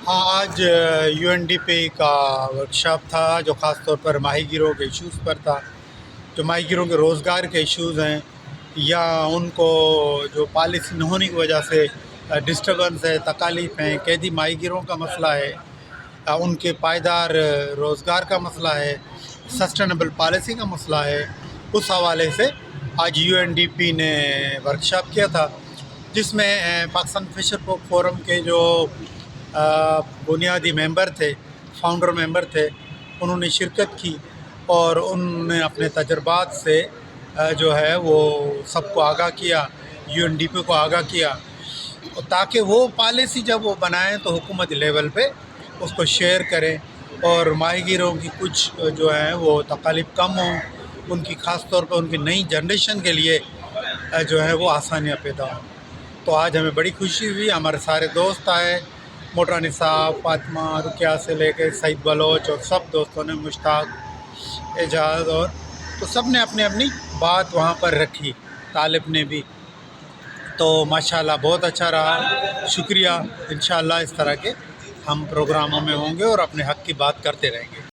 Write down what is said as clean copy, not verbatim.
ہاں، آج you N D P کا ورکشاپ تھا جو خاص طور پر ماہی گیروں کے ایشوز پر تھا. جو ماہی گیروں کے روزگار کے ایشوز ہیں یا ان کو جو پالیسی نہ ہونے کی وجہ سے ڈسٹربنس ہے، تکالیف ہیں، قیدی ماہی گیروں کا مسئلہ ہے، ان کے پائیدار روزگار کا مسئلہ ہے، سسٹینیبل پالیسی کا مسئلہ ہے. اس حوالے سے آج یو این ڈی پی نے ورکشاپ کیا تھا، جس میں پاکستان فشر فورم کے جو بنیادی ممبر تھے، فاؤنڈر ممبر تھے، انہوں نے شرکت کی اور انہوں نے اپنے تجربات سے جو ہے وہ سب کو آگاہ کیا، یو این ڈی پی کو آگاہ کیا، تاکہ وہ پالیسی جب وہ بنائیں تو حکومت لیول پہ اس کو شیئر کریں اور ماہی گیروں کی کچھ جو ہیں وہ تکالیف کم ہوں، ان کی خاص طور پر ان کی نئی جنریشن کے لیے جو ہے وہ آسانیاں پیدا ہوں. تو آج ہمیں بڑی خوشی ہوئی، ہمارے سارے دوست آئے، موٹرانی صاحب، فاطمہ، رقیہ سے لے کے سعید بلوچ اور سب دوستوں نے، مشتاق، اعجاز، اور تو سب نے اپنی اپنی بات وہاں پر رکھی، طالب نے بھی. تو ماشاءاللہ بہت اچھا رہا، شکریہ. انشاءاللہ اس طرح کے ہم پروگراموں میں ہوں گے اور اپنے حق کی بات کرتے رہیں گے.